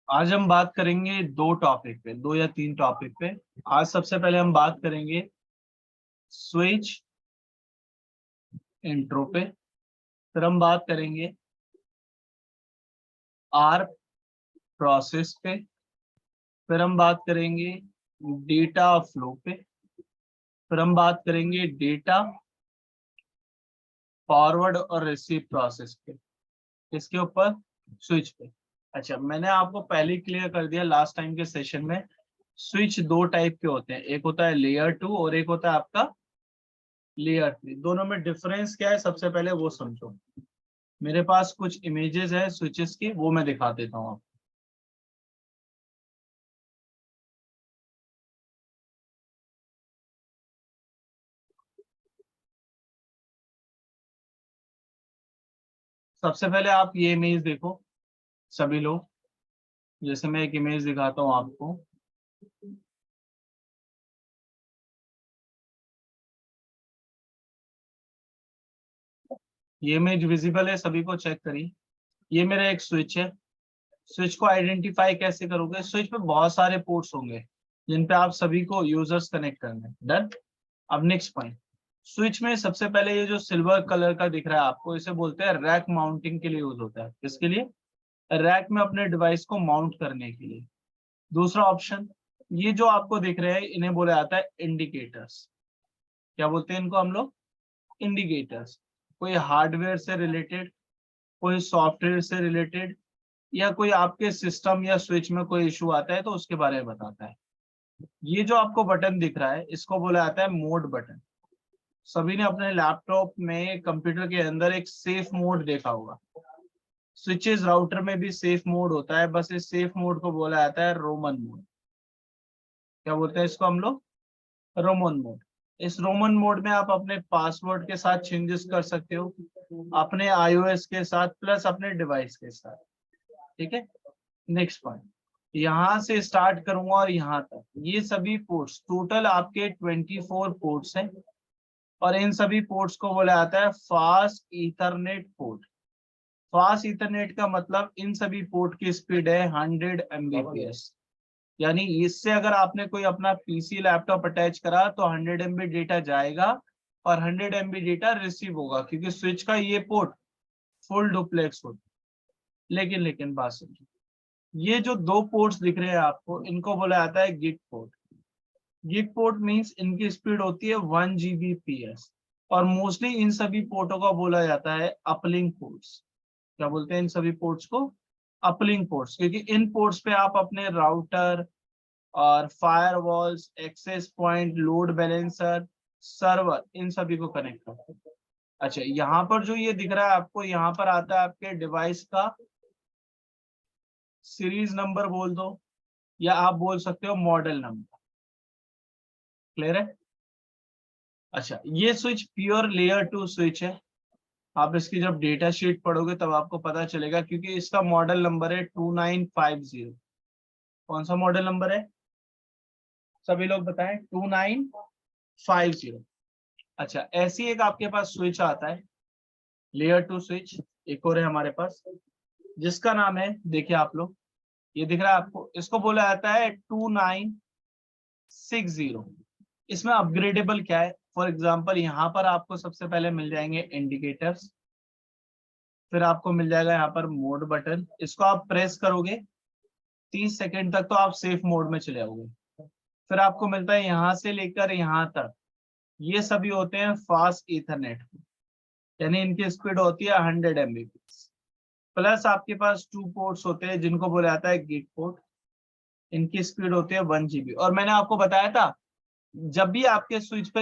आज हम बात करेंगे दो टॉपिक पे, दो या तीन टॉपिक पे। आज सबसे पहले हम बात करेंगे स्विच इंट्रो पे, फिर हम बात करेंगे आर प्रोसेस पे, फिर हम बात करेंगे डेटा फ्लो पे, फिर हम बात करेंगे डेटा फॉरवर्ड और रिसीव प्रोसेस पे। इसके ऊपर स्विच पे। अच्छा, मैंने आपको पहले ही क्लियर कर दिया लास्ट टाइम के सेशन में। स्विच दो टाइप के होते हैं, एक होता है लेयर 2 और एक होता है आपका लेयर 3। दोनों में डिफरेंस क्या है सबसे पहले वो समझो। मेरे पास कुछ इमेजेस है स्विचेस की, वो मैं दिखा देता हूँ आपको। सबसे पहले आप ये इमेज देखो सभी लोग। जैसे मैं एक इमेज दिखाता हूँ आपको। ये इमेज विजिबल है सभी को, चेक करिए। ये मेरा एक स्विच है। स्विच को आइडेंटिफाई कैसे करोगे? स्विच पे बहुत सारे पोर्ट्स होंगे जिन पे आप सभी को यूजर्स कनेक्ट करना है। डन। अब नेक्स्ट पॉइंट, स्विच में सबसे पहले ये जो सिल्वर कलर का दिख रहा है आपको, इसे बोलते हैं रैक माउंटिंग के लिए यूज होता है। किसके लिए? रैक में अपने डिवाइस को माउंट करने के लिए। दूसरा ऑप्शन, ये जो आपको दिख रहे हैं इन्हें बोला जाता है इंडिकेटर्स। क्या बोलते हैं इनको हम लोग? इंडिकेटर्स। कोई हार्डवेयर से रिलेटेड, कोई सॉफ्टवेयर से रिलेटेड, या कोई आपके सिस्टम या स्विच में कोई इशू आता है तो उसके बारे में बताता है। ये जो आपको बटन दिख रहा है इसको बोला जाता है मोड बटन। सभी ने अपने लैपटॉप में, कंप्यूटर के अंदर एक सेफ मोड देखा होगा। स्विचेस राउटर में भी सेफ मोड होता है, बस इस सेफ मोड को बोला जाता है रोमन मोड। क्या बोलते हैं इसको हम लोग? Roman mode. इस रोमन मोड में आप अपने पासवर्ड के साथ चेंजेस कर सकते हो, अपने आईओएस के साथ प्लस अपने डिवाइस के साथ। ठीक है। नेक्स्ट पॉइंट, यहाँ से स्टार्ट करूंगा और यहाँ तक ये सभी पोर्ट्स, टोटल आपके 24 पोर्ट्स हैं और इन सभी पोर्ट्स को बोला जाता है fast Ethernet port. Fast Ethernet का मतलब इन सभी पोर्ट की स्पीड है 100 Mbps। यानी इससे अगर आपने कोई अपना पीसी लैपटॉप अटैच करा तो 100 MB डेटा जाएगा और 100 MB डेटा रिसीव होगा, क्योंकि स्विच का ये पोर्ट फुल डुप्लेक्स होता है। लेकिन बात समझो, ये जो दो पोर्ट्स दिख रहे हैं आपको, इनको बोला जाता है gig port. Gig port means इनकी स्पीड होती है 1 Gbps और मोस्टली इन सभी पोर्टों का बोला जाता है अपलिंक पोर्ट्स। क्या बोलते हैं इन सभी पोर्ट्स को? अपलिंक पोर्ट्स, क्योंकि इन पोर्ट्स पे आप अपने राउटर और firewalls, access point, load balancer, server, इन सभी को कनेक्ट करते हैं। अच्छा, यहाँ पर जो ये दिख रहा है आपको, यहाँ पर आता है आपके डिवाइस का सीरीज नंबर बोल दो, या आप बोल सकते हो मॉडल नंबर। क्लियर है? अच्छा, ये स्विच प्योर लेयर 2 स्विच है। आप इसकी जब डेटा शीट पढ़ोगे तब आपको पता चलेगा, क्योंकि इसका मॉडल नंबर है 2950। कौन सा मॉडल नंबर है? सभी लोग बताएं। 2950। अच्छा, ऐसी एक आपके पास स्विच आता है लेयर 2 स्विच, एक और है हमारे पास, जिसका नाम है, देखिए आप लोग, ये दिख रहा है आपको, इसको बोला जाता है 2960। इसमें अपग्रेडेबल क्या है? फॉर एग्जांपल, यहाँ पर आपको सबसे पहले मिल जाएंगे इंडिकेटर्स, फिर आपको मिल जाएगा यहाँ पर मोड बटन। इसको आप प्रेस करोगे 30 सेकंड तक तो आप सेफ मोड में चले जाओगे। फिर आपको मिलता है यहाँ से लेकर यहाँ तक, ये सभी होते हैं फास्ट ईथरनेट, यानी इनकी स्पीड होती है 100 Mbps। प्लस आपके पास 2 पोर्ट्स होते हैं जिनको बोला जाता है गिग पोर्ट। इनकी स्पीड होती है 1 GB। और मैंने आपको बताया था, जब भी आपके स्विच पे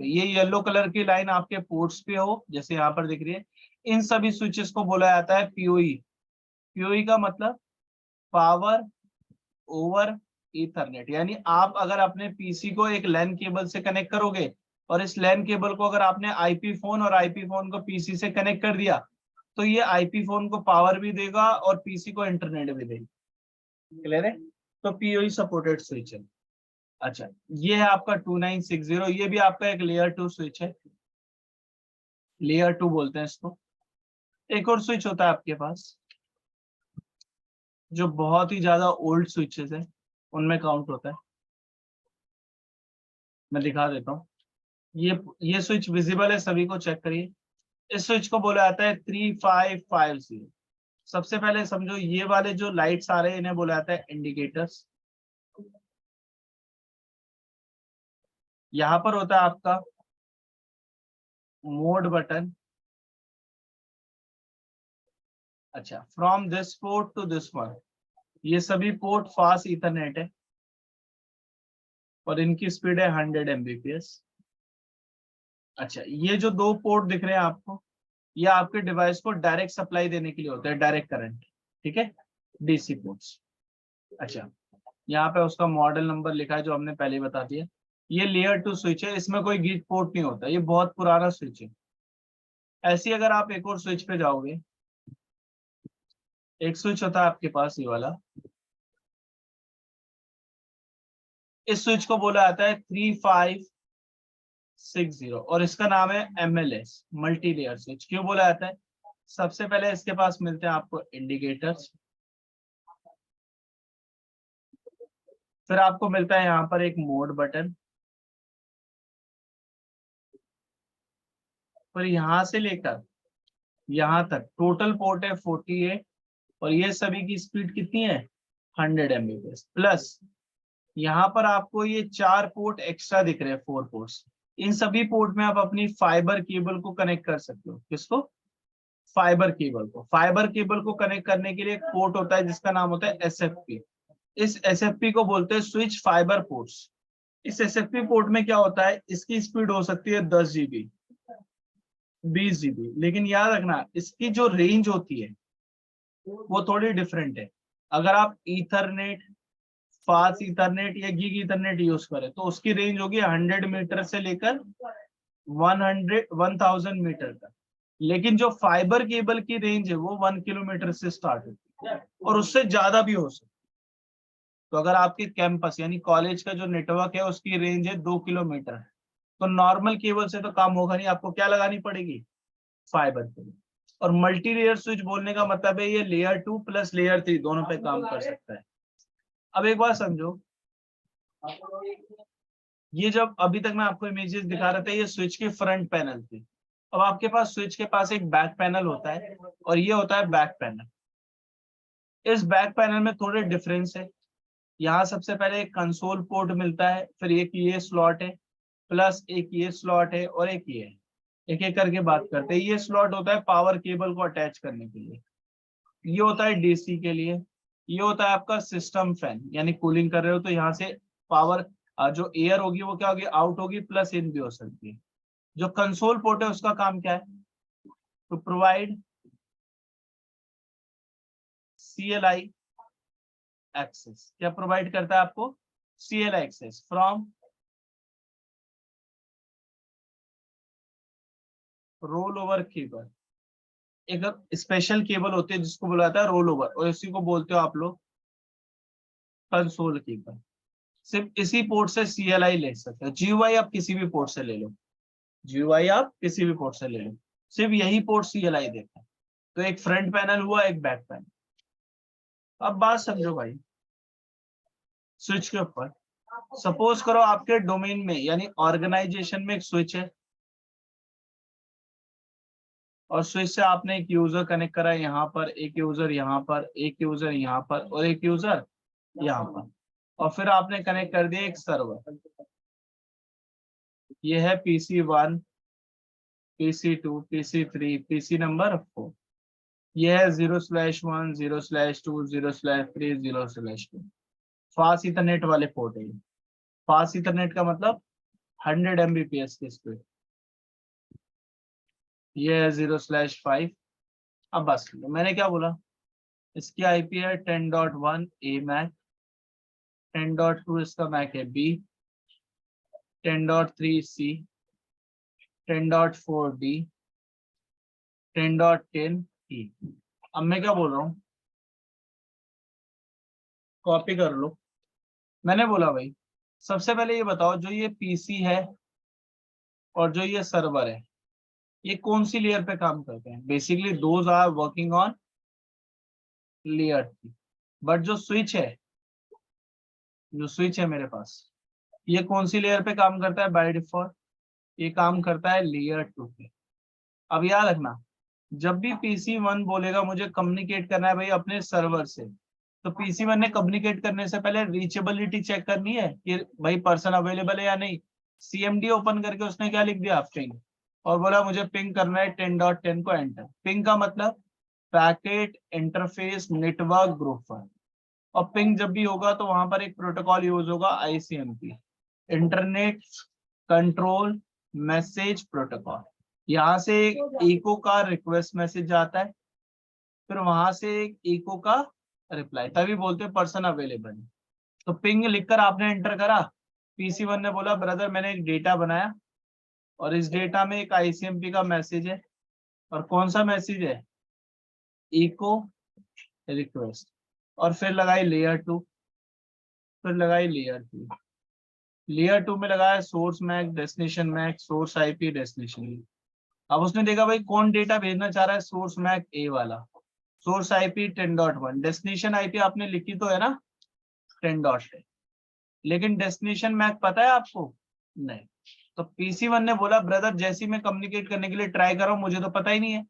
ये येलो कलर की लाइन आपके पोर्ट्स पे हो, जैसे यहाँ पर दिख रही है, इन सभी स्विचेस को बोला जाता है पीओई। पीओई का मतलब पावर ओवर ईथरनेट। यानी आप अगर अपने पीसी को एक लैन केबल से कनेक्ट करोगे और इस लैन केबल को अगर आपने आईपी फोन और आईपी फोन को पीसी से कनेक्ट कर दिया, तो ये आईपी फोन को पावर भी देगा और पीसी को इंटरनेट भी देगा। क्लियर है? तो पीओई सपोर्टेड स्विच है। अच्छा, ये है आपका 2960। ये भी आपका एक लेयर 2 स्विच है, लेयर 2 बोलते हैं इसको। एक और स्विच होता है आपके पास जो बहुत ही ज्यादा ओल्ड स्विचेस है उनमें काउंट होता है। मैं दिखा देता हूँ। ये स्विच विजिबल है, सभी को चेक करिए। इस स्विच को बोला जाता है 3550। सबसे पहले समझो, ये वाले जो लाइट्स आ रहे हैं इन्हें बोला जाता है इंडिकेटर्स। यहाँ पर होता है आपका मोड बटन। अच्छा, from this port to this one, ये सभी पोर्ट फास्ट इथरनेट है और इनकी स्पीड है 100 Mbps। अच्छा, ये जो दो पोर्ट दिख रहे हैं आपको, ये आपके डिवाइस को डायरेक्ट सप्लाई देने के लिए होते हैं, डायरेक्ट करंट, ठीक है, डीसी पोर्ट्स। अच्छा, यहाँ पे उसका मॉडल नंबर लिखा है जो हमने पहले बता दिया। ये लेयर 2 स्विच है, इसमें कोई गीट पोर्ट नहीं होता, ये बहुत पुराना स्विच है। ऐसी अगर आप एक और स्विच पे जाओगे, एक स्विच होता है आपके पास ये वाला, इस स्विच को बोला जाता है 3560 और इसका नाम है MLS, मल्टी लेयर स्विच। क्यों बोला जाता है? सबसे पहले इसके पास मिलते हैं आपको इंडिकेटर्स, फिर आपको मिलता है यहाँ पर एक मोड बटन, फिर यहां से लेकर यहां तक टोटल पोर्ट है 48 और ये सभी की स्पीड कितनी है 100 Mbps। प्लस यहाँ पर आपको ये 4 पोर्ट एक्स्ट्रा दिख रहे हैं, 4 पोर्ट्स। इन सभी पोर्ट में आप अपनी फाइबर केबल को कनेक्ट कर सकते हो। किसको? फाइबर केबल को। फाइबर केबल को कनेक्ट करने के लिए एक पोर्ट होता है जिसका नाम होता है SFP। इस SFP को बोलते हैं स्विच फाइबर पोर्ट्स। इस SFP पोर्ट में क्या होता है, इसकी स्पीड हो सकती है 10 GB, 20 GB, लेकिन याद रखना इसकी जो रेंज होती है वो थोड़ी डिफरेंट है। अगर आप ईथरनेट, फास्ट ईथरनेट या गीग ईथरनेट यूज करें तो उसकी रेंज होगी 100 मीटर से लेकर 1000 मीटर तक। लेकिन जो फाइबर केबल की रेंज है वो 1 किलोमीटर से स्टार्ट होती है और उससे ज्यादा भी हो सकती है। तो अगर आपके कैंपस यानी कॉलेज का जो नेटवर्क है उसकी रेंज है 2 किलोमीटर, तो नॉर्मल केबल से तो काम होगा नहीं, आपको क्या लगानी पड़ेगी? Fibre cable. और मल्टी लेयर स्विच बोलने का मतलब है ये लेयर 2 प्लस लेयर 3 दोनों पे काम कर सकता है। अब एक बात समझो, ये जब अभी तक मैं आपको इमेजेस दिखा रहा था ये स्विच के फ्रंट पैनल थे। अब आपके पास स्विच के पास एक बैक पैनल होता है और ये होता है बैक पैनल। इस बैक पैनल में थोड़े डिफरेंस है। यहाँ सबसे पहले एक कंसोल पोर्ट मिलता है, फिर एक ये स्लॉट है, प्लस एक ये स्लॉट है और एक ये है। एक एक करके बात करते हैं। ये स्लॉट होता है पावर केबल को अटैच करने के लिए, ये होता है डीसी के लिए, ये होता है आपका सिस्टम फैन, यानी कूलिंग कर रहे हो तो यहाँ से पावर जो एयर होगी वो क्या होगी, आउट होगी, प्लस इन भी हो सकती है। जो कंसोल पोर्ट है उसका काम क्या है? To provide CLI access. क्या प्रोवाइड करता है आपको? CLI access from roll over cable. एक स्पेशल केबल होती है जिसको बोला जाता है रोल ओवर, और इसी को बोलते हो आप लोग कंसोल केबल। सिर्फ इसी पोर्ट से CLI ले सकते हो। GUI आप किसी भी पोर्ट से ले लो, GUI आप किसी भी पोर्ट से ले लो, सिर्फ यही पोर्ट CLI देता है। तो एक फ्रंट पैनल हुआ, एक बैक पैनल। अब बात समझो भाई, स्विच के ऊपर सपोज करो आपके डोमेन में यानी ऑर्गेनाइजेशन में एक स्विच है और स्विच से आपने एक यूजर कनेक्ट करा है यहाँ पर, एक यूजर यहाँ पर, एक यूजर यहाँ पर और एक यूजर यहाँ पर, और फिर आपने कनेक्ट कर दिया एक सर्वर। ये है PC1, PC2, PC3, PC number 4। ये है 0/1, 0/2, 0/3, 0/2। फास्ट इथरनेट वाले पोर्ट है। फास्ट इथरनेट का मतलब 100 Mbps की स्पीड। ये है 0/5। अब बस मैंने क्या बोला, इसकी IP है 10.1 A मैक, 10.2 इसका मैक है B, 10.3 C, 10.4 D, 10.10 E। अब मैं क्या बोल रहा हूँ, कॉपी कर लो। मैंने बोला भाई सबसे पहले ये बताओ, जो ये PC है और जो ये सर्वर है ये कौन सी लेयर पे काम करते हैं? Basically those are working on layer 3। But जो स्विच है मेरे पास, ये कौन सी लेयर पे काम करता है बाय डिफॉल्ट? ये काम करता है लेयर 2 पे। अब याद रखना, जब भी PC1 बोलेगा मुझे कम्युनिकेट करना है भाई अपने सर्वर से, तो PC1 ने कम्युनिकेट करने से पहले रीचेबिलिटी चेक करनी है कि भाई पर्सन अवेलेबल है या नहीं। CMD ओपन करके उसने क्या लिख दिया, पिंग, और बोला मुझे पिंग करना है 10.10 को एंटर। पिंग का मतलब पैकेट इंटरफेस नेटवर्क ग्रुप। और पिंग जब भी होगा तो वहां पर एक प्रोटोकॉल यूज होगा, ICMP, internet control message protocol. यहाँ से एक इको का रिक्वेस्ट मैसेज आता है, फिर वहां से एक इको का रिप्लाई, तभी बोलते हैं पर्सन अवेलेबल। तो पिंग लिखकर आपने एंटर करा, PC1 ने बोला ब्रदर मैंने एक डेटा बनाया और इस डेटा में एक ICMP का मैसेज है, और कौन सा मैसेज है, इको रिक्वेस्ट। और फिर लगाई लेयर 2, फिर लगाई लेयर 2, लेयर 2 में लगाया source MAC, destination MAC, source IP, destination. अब उसने देखा भाई कौन डेटा भेजना चाह रहा है, सोर्स मैक A वाला, सोर्स IP 10.1, डेस्टिनेशन IP आपने लिखी तो है ना 10.10, लेकिन डेस्टिनेशन मैक पता है आपको? नहीं। तो PC1 ने बोला ब्रदर जैसे ही मैं कम्युनिकेट करने के लिए ट्राई कर रहा हूँ मुझे तो पता ही नहीं है।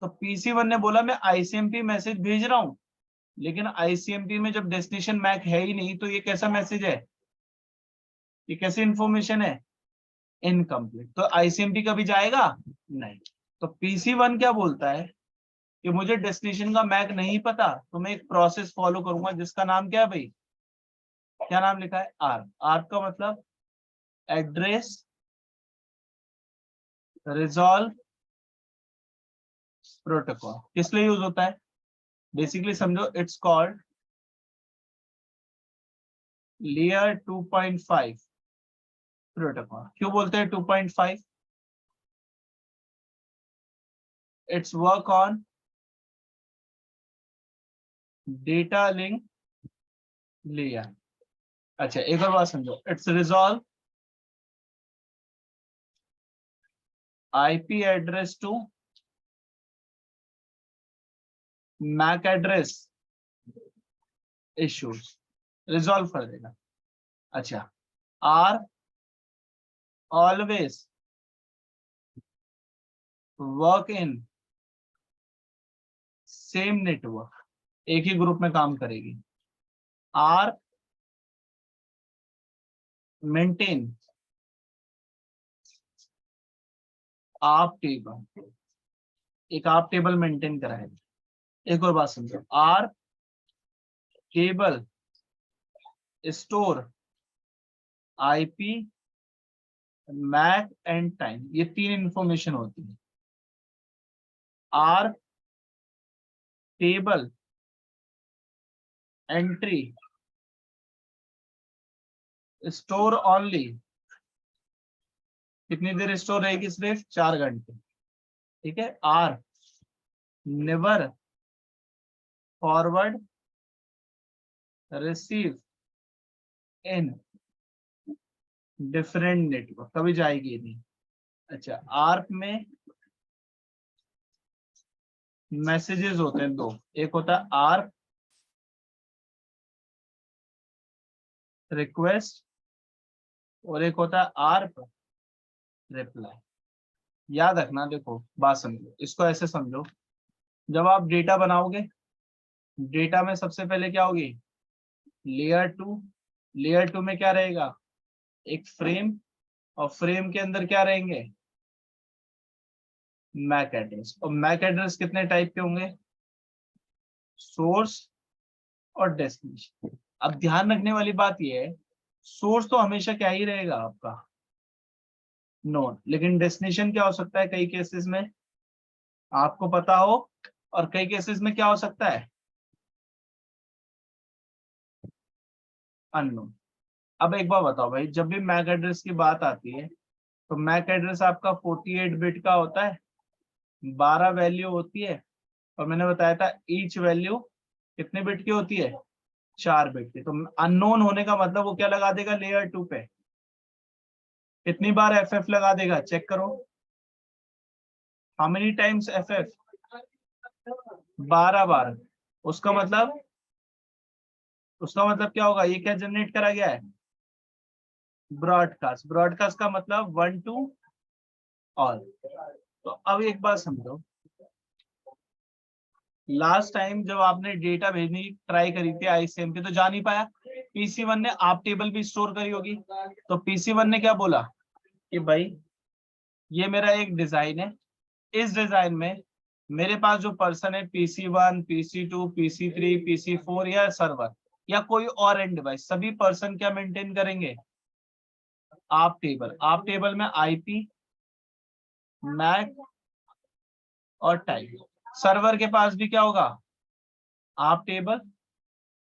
तो PC1 ने बोला मैं ICMP मैसेज भेज रहा हूँ, लेकिन ICMP में जब डेस्टिनेशन मैक है ही नहीं तो ये कैसा मैसेज है, ये कैसी इंफॉर्मेशन है, इनकम्प्लीट। तो ICMP कभी जाएगा नहीं। तो PC1 क्या बोलता है कि मुझे डेस्टिनेशन का मैक नहीं पता, तो मैं एक प्रोसेस फॉलो करूंगा जिसका नाम क्या है भाई, क्या नाम लिखा है, आर्क। आर्क का मतलब एड्रेस रिजॉल्व प्रोटोकॉल। किस लिए यूज होता है, बेसिकली समझो, इट्स कॉल्ड लेयर 2.5 प्रोटोकॉल। क्यों बोलते हैं 2.5? It's work on data link layer. अच्छा एक और बात समझो, it's resolve IP address to MAC address issues, resolve कर देगा। अच्छा, ARP always work in same network, एक ही ग्रुप में काम करेगी। आर मेंटेन आप टेबल, एक आप टेबल मेंटेन कराएगा। एक और बात समझो, ARP table store IP MAC and time, ये 3 इंफॉर्मेशन होती है। ARP table entry store only, कितनी देर स्टोर रहेगी, सिर्फ 4 घंटे। ठीक है। ARP never forward receive in different network, कभी जाएगी नहीं। अच्छा, आर्क में मैसेजेस होते हैं 2, एक होता है आर्क रिक्वेस्ट और एक होता है आर्क रिप्लाई। याद रखना, देखो बात समझो, इसको ऐसे समझो, जब आप डेटा बनाओगे, डेटा में सबसे पहले क्या होगी, लेयर 2। लेयर 2 में क्या रहेगा, एक फ्रेम, और फ्रेम के अंदर क्या रहेंगे, मैक एड्रेस। और मैक एड्रेस कितने टाइप के होंगे, सोर्स और डेस्टिनेशन। अब ध्यान रखने वाली बात यह है, सोर्स तो हमेशा क्या ही रहेगा आपका, नोन, लेकिन डेस्टिनेशन क्या हो सकता है कई केसेस में, आपको पता हो, और कई केसेस में क्या हो सकता है, अननोन। अब एक बार बताओ भाई, जब भी मैक एड्रेस की बात आती है तो मैक एड्रेस आपका 48 बिट का होता है, 12 वैल्यू होती है, और मैंने बताया था ईच वैल्यू कितने बिट की होती है, 4 बिट की। तो अननोन होने का मतलब वो क्या लगा देगा लेयर 2 पे, कितनी बार FF लगा देगा, चेक करो, हाउ मेनी टाइम्स FF, 12 बार। उसका मतलब उसका मतलब क्या होगा, ये क्या जनरेट करा गया है, ब्रॉडकास्ट। ब्रॉडकास्ट का मतलब 1 to ऑल। तो अब एक बात समझो, लास्ट टाइम जब आपने डेटा भेजने की ट्राई करी थी आईसीएम पे तो जा नहीं पाया, पीसी1 ने आप टेबल भी स्टोर करी होगी, तो पीसी1 ने क्या बोला कि भाई ये मेरा एक डिजाइन है, इस डिजाइन में मेरे पास जो पर्सन है पीसी1, पीसी2, पीसी3, पीसी4 या सर्वर या कोई और एंड डिवाइस, सभी पर्सन क्या मेंटेन करेंगे, आप टेबल। आप टेबल में आईपी, मैक और टाइप। सर्वर के पास भी क्या होगा, आप टेबल,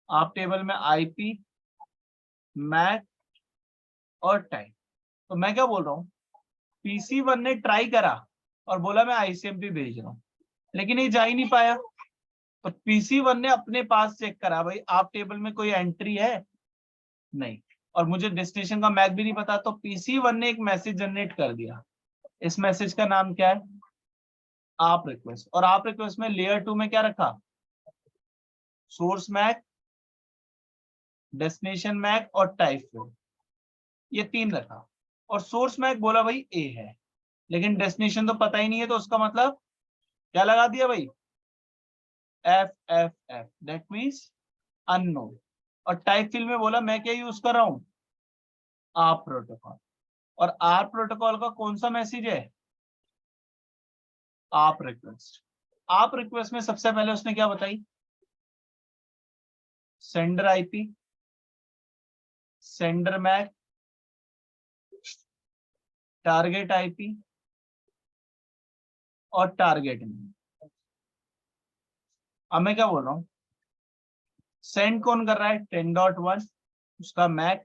आप टेबल में आईपी, मैक और टाइप। तो मैं क्या बोल रहा हूँ, पीसी1 ने ट्राई करा और बोला मैं आईसीएमपी भेज रहा हूँ, लेकिन ये जा ही नहीं पाया। तो पीसी1 ने अपने पास चेक करा, भाई आप टेबल में कोई एंट्री है नहीं, और मुझे डेस्टिनेशन का मैक भी नहीं पता, तो पीसी1 ने एक मैसेज जनरेट कर दिया। इस मैसेज का नाम क्या है, आप रिक्वेस्ट। और आप रिक्वेस्ट में लेयर 2 में क्या रखा, सोर्स मैक, डेस्टिनेशन मैक और टाइप फील्ड, ये 3 रखा। और सोर्स मैक बोला भाई ए है, लेकिन डेस्टिनेशन तो पता ही नहीं है, तो उसका मतलब क्या लगा दिया भाई, F F F, that means unknown. और टाइप फील्ड में बोला मैं क्या यूज कर रहा हूं, आप प्रोटोकॉल। और आर प्रोटोकॉल का कौन सा मैसेज है, आप रिक्वेस्ट। आप रिक्वेस्ट में सबसे पहले उसने क्या बताई, sender IP, sender MAC, target IP और टारगेट मैक। अब मैं क्या बोल रहा हूँ, सेंड कौन कर रहा है, 10.1, उसका मैक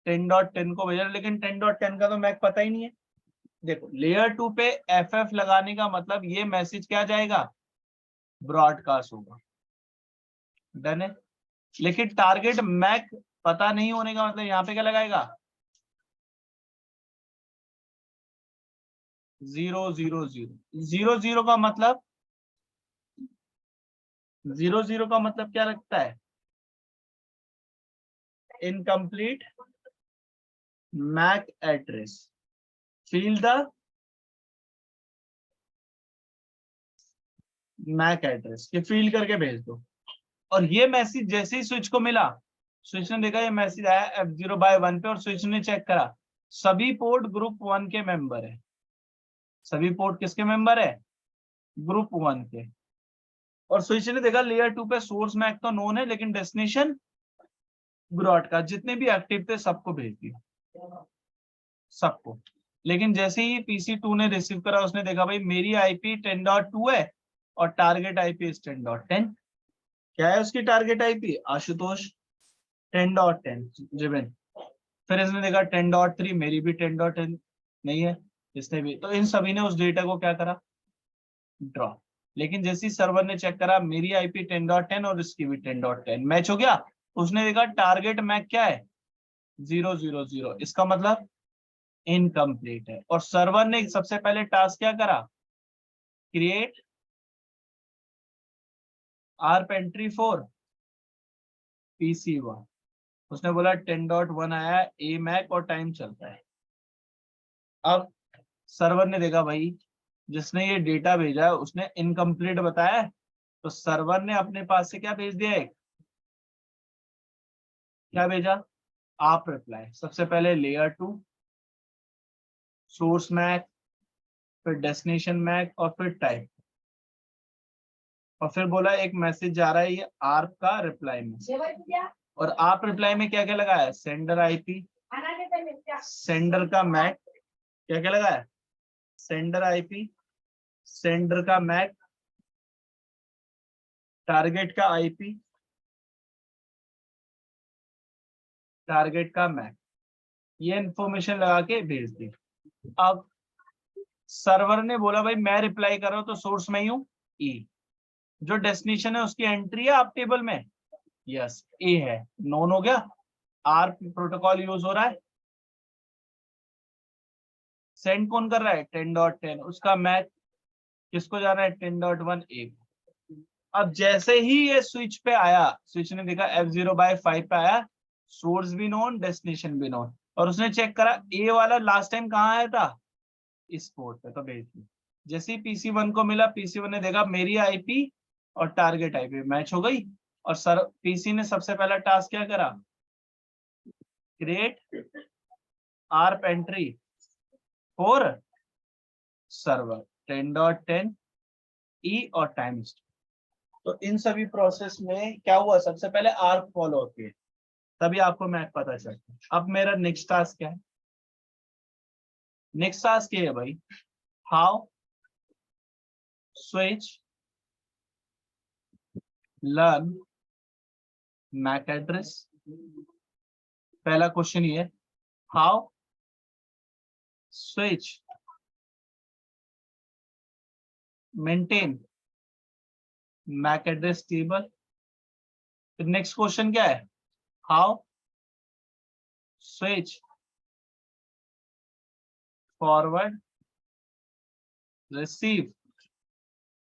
10.10 को भेजा, लेकिन 10.10 का तो मैक पता ही नहीं है। देखो लेयर 2 पे एफ एफ लगाने का मतलब ये मैसेज क्या जाएगा, ब्रॉडकास्ट होगा, डन है। लेकिन टारगेट मैक पता नहीं होने का मतलब यहाँ पे क्या लगाएगा, 000 का मतलब, 00 का मतलब क्या रखता है, incomplete MAC address, fill the MAC address, ये फील करके भेज दो। और ये मैसेज जैसे ही स्विच को मिला, स्विच ने देखा ये मैसेज आया F0/1 पे, और स्विच ने चेक करा सभी पोर्ट ग्रुप 1 के मेंबर है। सभी पोर्ट किसके मेंबर है, ग्रुप 1 के। और स्विच ने देखा लेयर 2 पे सोर्स मैक तो नोन है, लेकिन डेस्टिनेशन ब्रॉडकास्ट, जितने भी एक्टिव थे सबको भेज दिया, सबको। लेकिन जैसे ही पीसी2 ने रिसीव करा, उसने देखा भाई मेरी आईपी 10.2 है और टारगेट आईपी 10.10। क्या है उसकी टारगेट आईपी, आशुतोष 10.10 जिबिन। फिर इसने देखा 10.3, मेरी भी 10.10 नहीं है, इसने भी। तो इन सभी ने उस डेटा को क्या करा, ड्रॉ। लेकिन जैसे ही सर्वर ने चेक करा मेरी आईपी 10.10 और इसकी भी 10.10 मैच हो गया, उसने देखा टारगेट मैक क्या है, 000, इसका मतलब इनकम्प्लीट है। और सर्वर ने सबसे पहले टास्क क्या करा, क्रिएट आर्प एंट्री फॉर पीसी1। उसने बोला 10.1 आया, ए मैक और टाइम चलता है। अब सर्वर ने देखा भाई जिसने ये डेटा भेजा है उसने इनकम्प्लीट बताया है, तो सर्वर ने अपने पास से क्या भेज दिया, एक क्या भेजा, आप रिप्लाई। सबसे पहले लेयर 2, सोर्स मैक, फिर डेस्टिनेशन मैक और फिर टाइप। और फिर बोला एक मैसेज जा रहा है ये आर्प का रिप्लाई में। और आप रिप्लाई में क्या क्या लगाया, सेंडर आईपी, सेंडर का मैक, क्या क्या लगाया, सेंडर आईपी, सेंडर का मैक, टारगेट का आईपी, टारगेट का मैक, ये इंफॉर्मेशन लगा के भेज दी। अब सर्वर ने बोला भाई मैं रिप्लाई कर रहा हूं तो सोर्स में ही हूं, ई। जो डेस्टिनेशन है उसकी एंट्री है आप टेबल में, यस ए है, नोन हो गया, आर प्रोटोकॉल यूज हो रहा है। सेंड कौन कर रहा है, 10.10, उसका मैच किसको जाना है, 10.1 ए। अब जैसे ही ये स्विच पे आया, स्विच ने देखा F0/5 पे आया, सोर्स भी नोन, डेस्टिनेशन भी नोन, और उसने चेक करा ए वाला लास्ट टाइम कहाँ आया था, इस पोर्ट पे, तो भेज दिया। जैसे ही PC1 को मिला, PC1 ने देखा मेरी आईपी और टारगेट आईपी मैच हो गई, और सर पीसी ने सबसे पहला टास्क क्या करा, create ARP entry for server 10.10 ई और टाइम। तो इन सभी प्रोसेस में क्या हुआ, सबसे पहले ARP फॉलो होती है, तभी आपको मैच पता चलता है। अब मेरा नेक्स्ट टास्क क्या है, नेक्स्ट टास्क ये है भाई, how switch learn MAC address. पहला क्वेश्चन ये है, how switch maintain MAC address table. फिर नेक्स्ट क्वेश्चन क्या है, how switch forward receive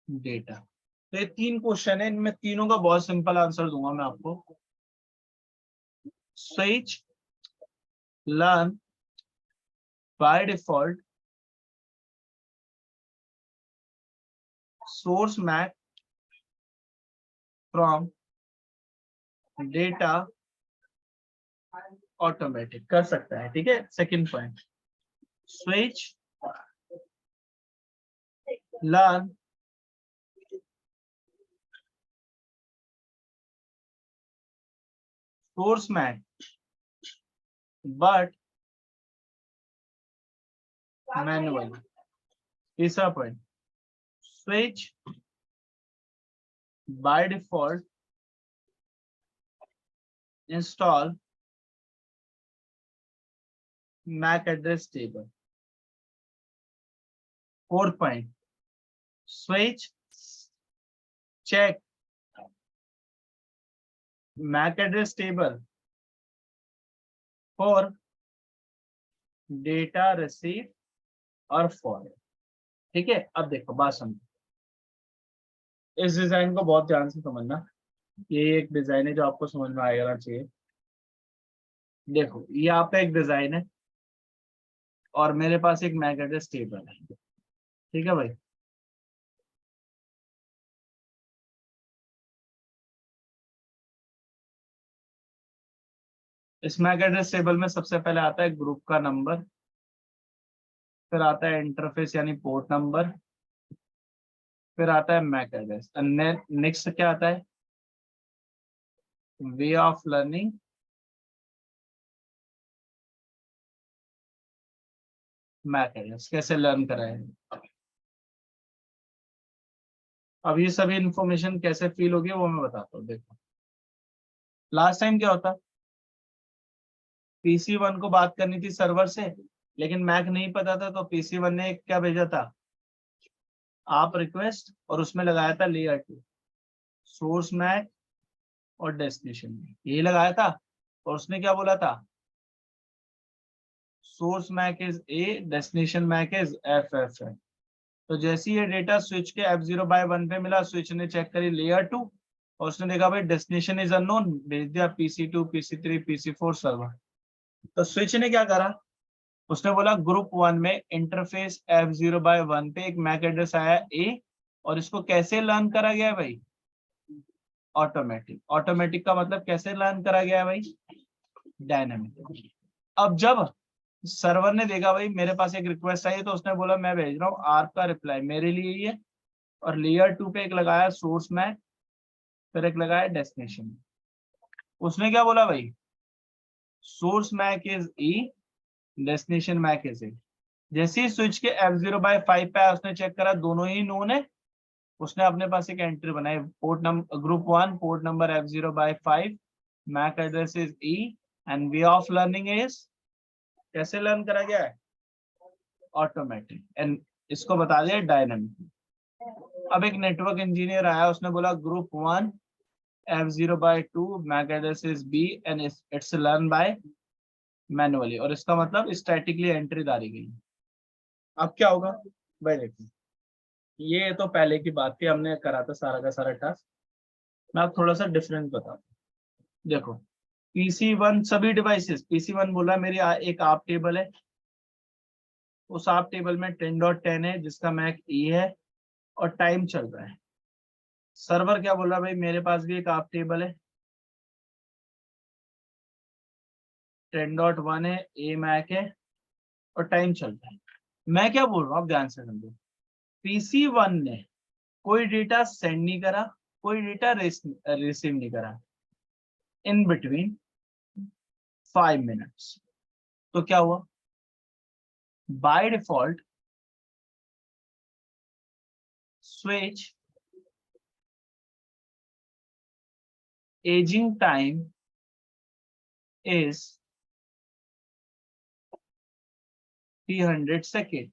data. तो ये 3 क्वेश्चन है, इनमें तीनों का बहुत सिंपल आंसर दूंगा मैं आपको। Switch learn by default source MAC from data automatic कर सकता है, ठीक है। Second point, switch learn source MAC but manually. तीसरा point, switch by default install MAC address table. Fourth point, switch check MAC address table for data receive और forward। ठीक है, अब देखो बात समझो, इस डिजाइन को बहुत ध्यान से समझना, ये एक डिजाइन है जो आपको समझ में आएगा चाहिए। देखो ये आपका एक डिजाइन है और मेरे पास एक मैक एड्रेस टेबल है, ठीक है भाई। इस मैक एड्रेस टेबल में सबसे पहले आता है ग्रुप का नंबर, फिर आता है इंटरफेस यानी पोर्ट नंबर, फिर आता है मैक एड्रेस, नेक्स्ट क्या आता है, way of learning, MAC address कैसे लर्न कराए। अब ये सभी इंफॉर्मेशन कैसे फील होगी वो मैं बताता हूँ। देखो लास्ट टाइम क्या होता, PC1 को बात करनी थी सर्वर से, लेकिन मैक नहीं पता था, तो PC1 ने क्या भेजा था, आप रिक्वेस्ट, और उसमें लगाया था लेयर 2 सोर्स मैक और डेस्टिनेशन मैक, यही लगाया था। और उसने क्या बोला था, source MAC is A, destination MAC is FFF। तो जैसे ही ये डेटा स्विच के F0/1 पे मिला, स्विच ने चेक करी लेयर 2 और उसने देखा भाई डेस्टिनेशन इज अननोन, भेज दिया PC2 PC3 PC4 सर्वर। तो स्विच ने क्या करा, उसने बोला ग्रुप 1 में इंटरफेस F0/1 पे एक मैक एड्रेस आया ए, और इसको कैसे लर्न करा गया है भाई, ऑटोमेटिक। ऑटोमेटिक का मतलब कैसे लर्न करा गया है भाई, डायनामिक। अब जब सर्वर ने देखा भाई मेरे पास एक रिक्वेस्ट आई है, तो उसने बोला मैं भेज रहा हूँ ARP का रिप्लाई मेरे लिए ही है, और लेयर 2 पे एक लगाया सोर्स मैक, फिर एक लगाया डेस्टिनेशन। उसने क्या बोला भाई, source MAC is E, destination MAC is A. जैसे ही स्विच के F0/5 पे आया, उसने चेक करा दोनों ही नोन है, उसने अपने पास एक एंट्री बनाई, port number group 1 port number F0/5, MAC address is E and way of learning is, कैसे लर्न करा गया है, ऑटोमेटिक, एंड इसको बता दिया डायनामिक। अब एक नेटवर्क इंजीनियर आया, उसने बोला group 1 F0/2 MAC address is B and it's learn by manually, और इसका मतलब स्टैटिकली एंट्री डाली गई। अब क्या होगा भाई, देखिए ये तो पहले की बात थी, हमने करा था सारा का सारा टास्क। मैं आप थोड़ा सा डिफरेंस बताता हूँ। देखो PC1 सभी डिवाइसेस, PC1 बोला मेरी एक आप टेबल है, उस आप टेबल में 10.10 है जिसका मैक ई है और टाइम चल रहा है। सर्वर क्या बोला भाई, मेरे पास भी एक आप टेबल है, 10.1 है, ए मैक है और टाइम चल रहा है। मैं क्या बोल रहा हूँ आप ध्यान से समझो, PC1 ने कोई डेटा सेंड नहीं करा, कोई डेटा रिसीव नहीं करा इन बिटवीन 5 मिनट्स। तो क्या हुआ, by default switch ageing time is 300 second,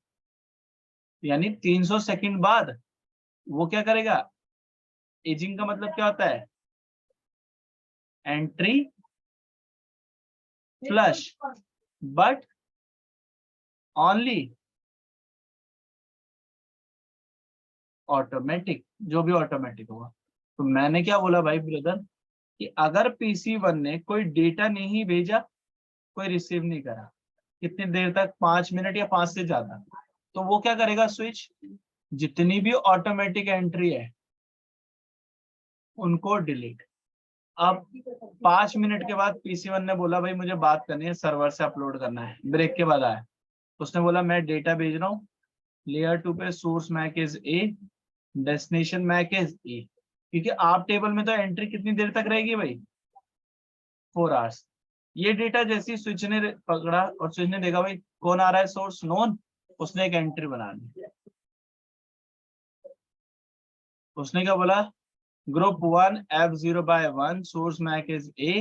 यानी 300 सेकेंड बाद वो क्या करेगा। एजिंग का मतलब क्या होता है, entry flush, but only automatic, जो भी ऑटोमेटिक होगा। तो मैंने क्या बोला भाई ब्रदर, कि अगर PC1 ने कोई डेटा नहीं भेजा, कोई रिसीव नहीं करा, कितनी देर तक, 5 मिनट या 5 से ज्यादा, तो वो क्या करेगा स्विच, जितनी भी ऑटोमेटिक एंट्री है उनको डिलीट। अब 5 मिनट के बाद PC1 ने बोला भाई मुझे बात करनी है, सर्वर से अपलोड करना है, ब्रेक के बाद आया, उसने बोला मैं डेटा भेज रहा हूँ लेयर 2 पे, source MAC is A, destination MAC is A, क्योंकि आप टेबल में तो एंट्री कितनी देर तक रहेगी भाई, 4 आवर्स। ये डेटा जैसे ही स्विच ने पकड़ा और स्विच ने देखा भाई कौन आ रहा है, सोर्स नोन, उसने एक एंट्री बना ली। उसने क्या बोला, group 1 F0/1 source MAC is A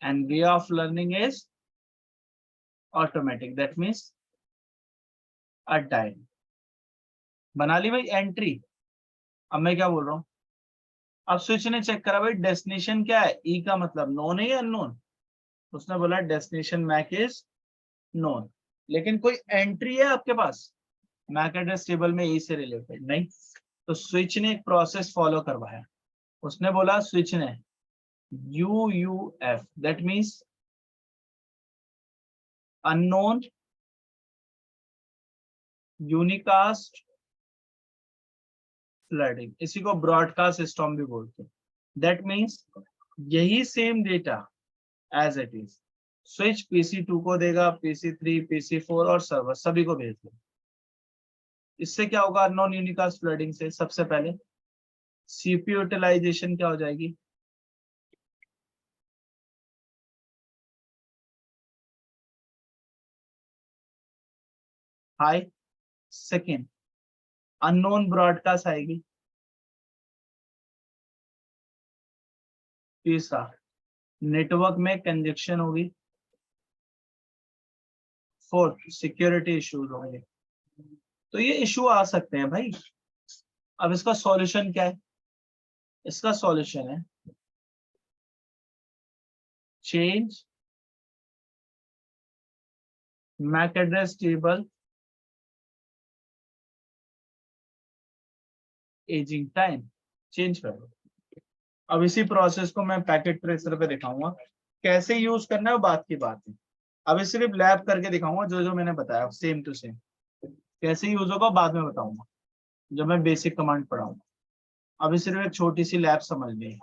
and way of learning is automatic, that means a time. बना ली भाई एंट्री। अब मैं क्या बोल रहा हूँ, अब स्विच ने चेक करा भाई डेस्टिनेशन क्या है, ई का मतलब नोन है या अननोन, उसने बोला डेस्टिनेशन मैक इज नोन, लेकिन कोई एंट्री है आपके पास मैक एड्रेस टेबल में ई से रिलेटेड नहीं। तो स्विच ने एक प्रोसेस फॉलो करवाया, उसने बोला स्विच ने UUF, that means unknown unicast flooding, इसी को ब्रॉडकास्ट स्टॉर्म भी बोलते हैं। दैट मीन्स यही same data as it is switch PC2 को देगा, PC3, PC4 और सर्वर सभी को भेज देगा। इससे क्या होगा, अननोन यूनिकास्ट फ्लडिंग से सबसे पहले CPU यूटिलाइजेशन क्या हो जाएगी, हाई। सेकेंड, अननोन ब्रॉडकास्ट आएगी। तीसरा, नेटवर्क में कंजेक्शन होगी। फोर्थ, सिक्योरिटी इश्यूज होंगे। तो ये इशू आ सकते हैं भाई। अब इसका सॉल्यूशन क्या है, इसका सॉल्यूशन है change MAC address table ageing time, change कर दो। अब इसी प्रोसेस को मैं पैकेट ट्रेसर पे दिखाऊंगा, कैसे यूज करना है वो बात की बात है। अभी सिर्फ लैब करके दिखाऊंगा, जो जो मैंने बताया सेम टू सेम, कैसे यूज होगा बाद में बताऊंगा जब मैं बेसिक कमांड पढ़ाऊंगा। अभी सिर्फ एक छोटी सी लैब समझनी है।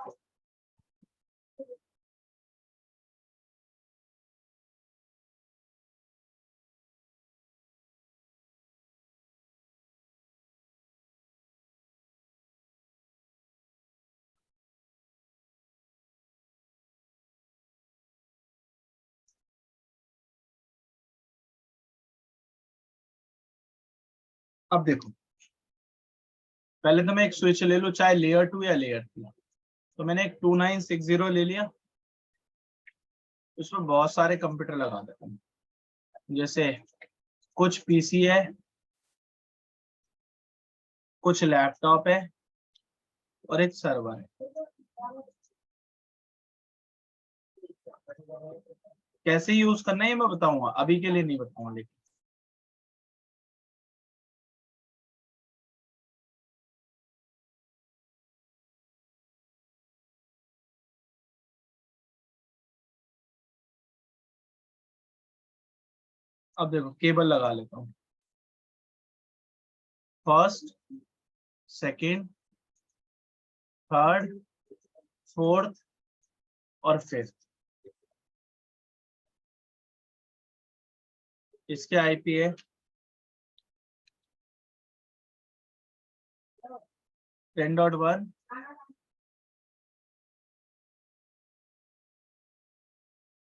अब देखो, पहले तो मैं एक स्विच ले लूं, चाहे लेयर 2 या लेयर 3। तो मैंने एक 2960 ले लिया, उसमें बहुत सारे कंप्यूटर लगा देता हूँ, जैसे कुछ PC है, कुछ लैपटॉप है और एक सर्वर है। कैसे यूज करना है ये मैं बताऊंगा, अभी के लिए नहीं बताऊंगा। लेकिन अब देखो केबल लगा लेता हूँ, फर्स्ट, सेकेंड, थर्ड, फोर्थ और फिफ्थ। इसके आईपी है 10.1,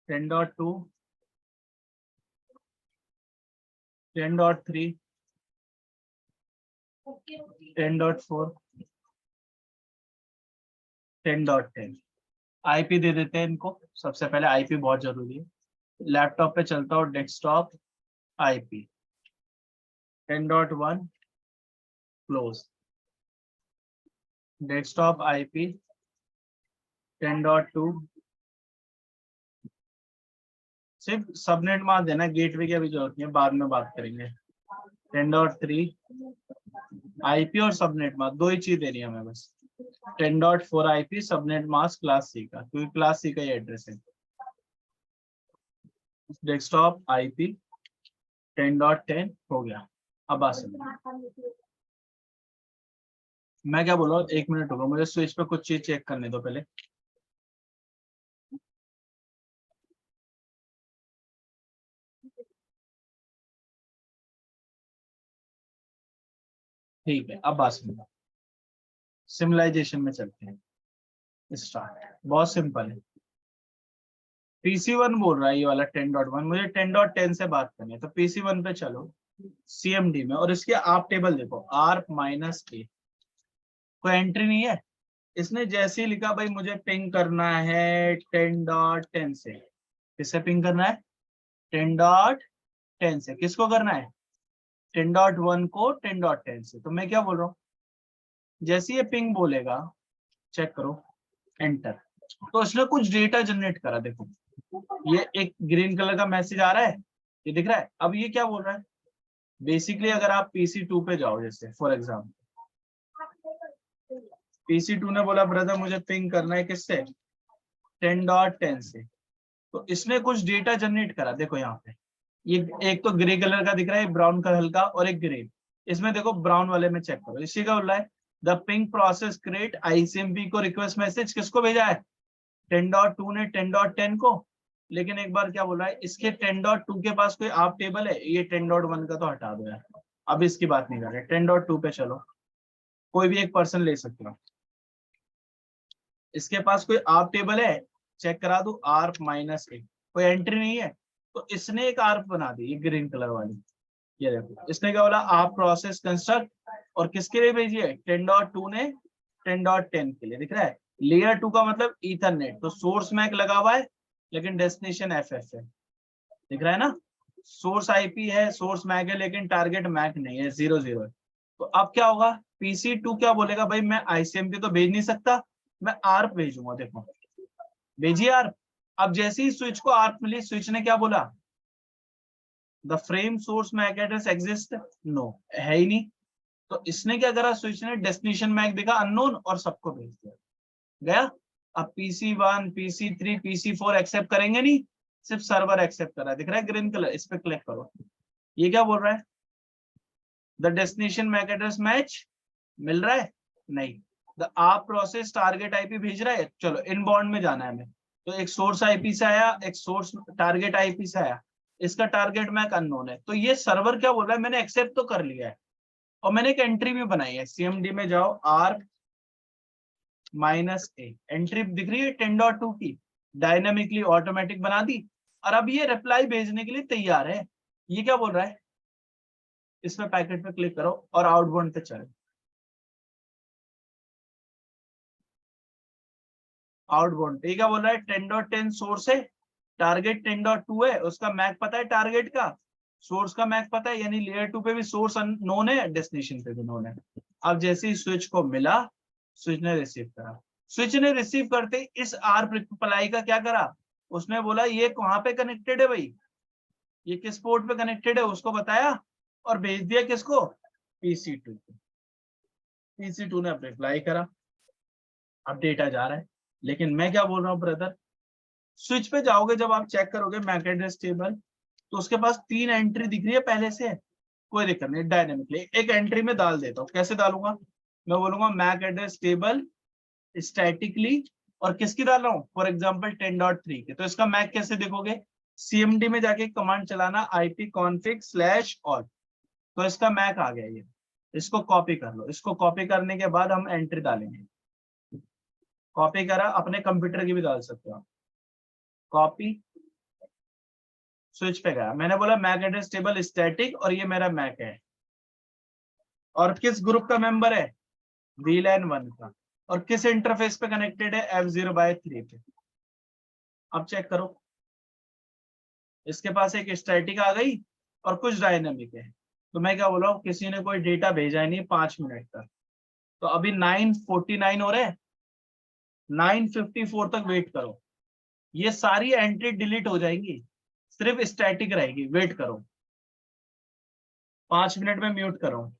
10.2, 10.3, 10.4, 10.10। आईपी दे देते हैं इनको। सबसे पहले आईपी बहुत जरूरी है। लैपटॉप पे चलता हो, desktop IP 10.1 close, desktop IP 10.2, सिर्फ सबनेट मार्क देना, गेटवे की अभी जरूरत नहीं है, बाद में बात करेंगे। 10.3 आईपी और सबनेट मास्क दो ही चीज देनी है हमें बस। 10.4 IP, subnet mask class C का, क्योंकि क्लास सी का ही एड्रेस है। डेस्कटॉप आईपी 10.10 हो गया। अब आ सकते, मैं क्या बोल रहा हूँ, 1 मिनट होगा, मुझे स्विच पे कुछ चीज चेक करने दो पहले। ठीक है, अब बात सुनो, सिमुलाइजेशन में चलते हैं। स्टार्ट, बहुत सिंपल है। PC1 बोल रहा है ये वाला 10.1, मुझे 10.10 से बात करनी है, तो PC1 पे चलो CMD में, और इसके आप टेबल देखो, ARP -A, कोई एंट्री नहीं है। इसने जैसे ही लिखा भाई मुझे पिंग करना है 10.10 से, किससे पिंग करना है? 10.10 से। किसको करना है? 10.1 को 10.10 से। तो मैं क्या बोल रहा हूँ, जैसे ये पिंग बोलेगा, चेक करो, एंटर, तो इसने कुछ डेटा जनरेट करा। देखो ये एक ग्रीन कलर का मैसेज आ रहा है, ये दिख रहा है। अब ये क्या बोल रहा है, बेसिकली अगर आप PC2 पे जाओ, जैसे फॉर एग्जाम्पल PC2 ने बोला ब्रदर मुझे पिंग करना है किससे? 10.10 से। तो इसने कुछ डेटा जनरेट करा। देखो यहाँ पे ये एक तो ग्रे कलर का दिख रहा है, ब्राउन का हल्का, और एक ग्रे। इसमें देखो ब्राउन वाले में चेक करो, इसी का बोल रहा है the ping process create ICMP को रिक्वेस्ट मैसेज किसको भेजा है? 10.2 ने 10.10 को। लेकिन एक बार क्या बोल रहा है, इसके 10.2 के पास कोई आप टेबल है? ये 10.1 का तो हटा दो यार, अब इसकी बात नहीं कर रहे। 10.2 पे चलो, कोई भी एक पर्सन ले सकते हो। इसके पास कोई आर्प टेबल है? चेक करा दो, ARP -A, कोई एंट्री नहीं है। तो इसने एक आर्प बना दी, ये ग्रीन कलर वाली। ये देखो इसने क्या बोला, आप प्रोसेस कंस्ट्रक्ट, और किसके लिए भेजी है? 10.2 ने 10.10 के लिए। दिख रहा है लेयर 2 का मतलब ईथरनेट, तो सोर्स मैक लगा हुआ है लेकिन डेस्टिनेशन FF है। दिख रहा है ना, सोर्स IP है, सोर्स मैक है, लेकिन टारगेट मैक नहीं है, 0 0 है। तो अब क्या होगा, PC2 क्या बोलेगा, भाई मैं ICMP तो भेज नहीं सकता, मैं ARP भेजूंगा। देखो भेजिए ARP। अब जैसे ही स्विच को ARP मिली, स्विच ने क्या बोला, the frame source MAC address exist, no, है ही नहीं। तो इसने क्या करा, स्विच ने डेस्टिनेशन मैक देखा अननोन और सबको भेज दिया, गया। अब PC1, PC3, PC4 एक्सेप्ट करेंगे नहीं, सिर्फ सर्वर एक्सेप्ट कर रहा है। दिख रहा है ग्रीन कलर, इस पे क्लिक करो। ये क्या बोल रहा है, the destination MAC address match, मिल रहा है? नहीं। द आप प्रोसेस टारगेट IP भेज रहा है, चलो इनबाउंड में जाना है हमें। तो एक सोर्स IP से आया, एक सोर्स टारगेट IP से आया, इसका टारगेट मैक अननोन है। तो ये सर्वर क्या बोल रहा है, मैंने एक्सेप्ट तो कर लिया है, और मैंने एक एंट्री भी बनाई है। CMD में जाओ, ARP -A, एंट्री दिख रही है 10.2 की, डायनामिकली ऑटोमेटिक बना दी। और अब ये रिप्लाई भेजने के लिए तैयार है। ये क्या बोल रहा है, इसमें पैकेट पे क्लिक करो और आउटबाउंड पे चले। आउटबाउंड ये क्या बोल रहा है, 10.10 सोर्स है, टारगेट 10.2 है, उसका मैक पता है टारगेट का, सोर्स का मैक पता है, यानी लेयर 2 पे भी सोर्स नोन है, डेस्टिनेशन पे भी नोन है। अब जैसे ही स्विच को मिला, स्विच ने रिसीव करा। स्विच ने रिसीव करते ही इस ARP रिप्लाई का क्या करा, उसने बोला ये कहाँ पे कनेक्टेड है भाई, ये किस पोर्ट पे कनेक्टेड है, उसको बताया, और भेज दिया किसको, PC2 को। PC2 ने रिप्लाई करा, अब डेटा जा रहा है। लेकिन मैं क्या बोल रहा हूँ ब्रदर, स्विच पे जाओगे, जब आप चेक करोगे मैक एड्रेस टेबल, तो उसके पास 3 एंट्री दिख रही है पहले से, कोई दिक्कत नहीं, डायनेमिकली एक एंट्री में डाल देता हूँ। कैसे डालूंगा, मैं बोलूंगा मैक एड्रेस टेबल स्टैटिकली, और किसकी डाल रहा हूँ, फॉर एग्जाम्पल 10.3 के, तो इसका मैक कैसे देखोगे, सीएमडी में जाके कमांड चलाना ipconfig/all, तो इसका मैक आ गया ये। इसको कॉपी कर लो, इसको कॉपी करने के बाद हम एंट्री डालेंगे। कॉपी करा, अपने कंप्यूटर की भी डाल सकते हो, कॉपी, स्विच पे गया, मैंने बोला मैक एड्रेस टेबल स्टैटिक, और ये मेरा मैक है, और किस ग्रुप का मेंबर है, VLAN 1 का, और किस इंटरफेस पे कनेक्टेड है, F0/3 पे। अब चेक करो, इसके पास एक स्टैटिक आ गई और कुछ डायनेमिक है। तो मैं क्या बोल रहा हूँ, किसी ने कोई डेटा भेजा ही नहीं 5 मिनट तक, तो अभी 9:49 हो रहे हैं, 9:54 तक वेट करो, ये सारी एंट्री डिलीट हो जाएंगी, सिर्फ स्टैटिक रहेगी, वेट करो, 5 मिनट में म्यूट करो।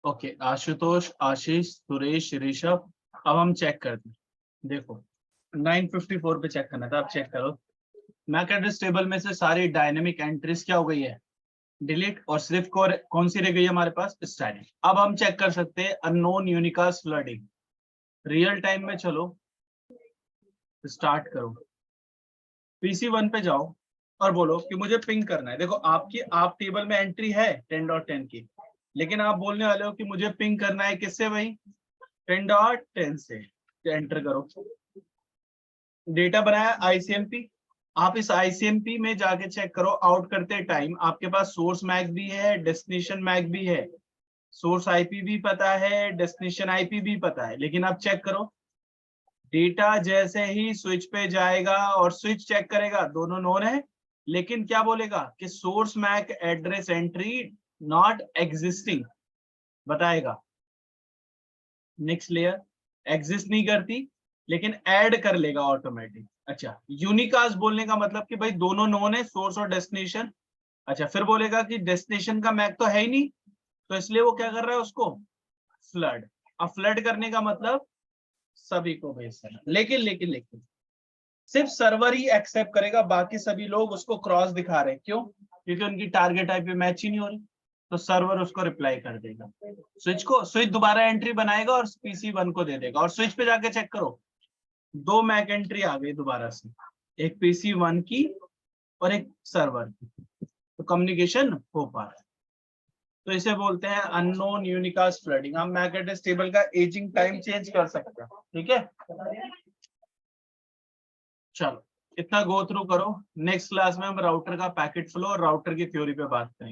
ओके, आशुतोष, आशीष, सुरेश, ऋषभ। अब हम चेक करते हैं। देखो 954 पे चेक करना था, आप चेक करो। मैक एड्रेस टेबल में से सारी डायनेमिक एंट्रीज क्या हो गई है, डिलीट, और सिर्फ कौन सी रह गई है हमारे पास, स्टैटिक। अब हम चेक कर सकते हैं unknown unicast flooding. Real time में चलो स्टार्ट करो, पीसी 1 पे जाओ और बोलो कि मुझे पिंग करना है। देखो आप टेबल में एंट्री है 10.10 की, लेकिन आप बोलने वाले हो कि मुझे पिंग करना है किससे भाई, 10.10 से। तो एंटर करो, डेटा बनाया आईसीएमपी। आप इस आईसीएमपी में जाके चेक करो, आउट करते टाइम आपके पास सोर्स मैक भी है, डेस्टिनेशन मैक भी है, सोर्स आईपी भी पता है, डेस्टिनेशन आईपी भी पता है। लेकिन आप चेक करो, डेटा जैसे ही स्विच पे जाएगा और स्विच चेक करेगा, दोनों नोन है, लेकिन क्या बोलेगा कि source MAC address entry not existing बताएगा। नेक्स्ट लेयर एग्जिस्ट नहीं करती, लेकिन ऐड कर लेगा ऑटोमेटिक। अच्छा, यूनिकास्ट बोलने का मतलब कि भाई दोनों नोन है, सोर्स और डेस्टिनेशन। अच्छा, फिर बोलेगा कि डेस्टिनेशन का मैक तो है ही नहीं, तो इसलिए वो क्या कर रहा है, उसको फ्लड। अब फ्लड करने का मतलब सभी को भेज देना, लेकिन सिर्फ सर्वर ही एक्सेप्ट करेगा, बाकी सभी लोग उसको क्रॉस दिखा रहे हैं। क्यों? क्योंकि उनकी टारगेट आईपी मैच ही नहीं हो रही, तो सर्वर उसको रिप्लाई कर देगा। स्विच दोबारा एंट्री बनाएगा और पीसी 1 को दे देगा। और स्विच पे जाके चेक करो, 2 मैक एंट्री आ गई दोबारा से, एक पीसी 1 की और एक सर्वर की, तो कम्युनिकेशन हो पा रहा है। तो इसे बोलते हैं अननोन यूनिकास्ट फ्लडिंग। हम मैक एड्रेस टेबल का एजिंग टाइम चेंज कर सकते हैं, ठीक है। चलो इतना गो थ्रू करो, नेक्स्ट क्लास में हम राउटर का पैकेट फ्लो और राउटर की थ्योरी पे बात करेंगे।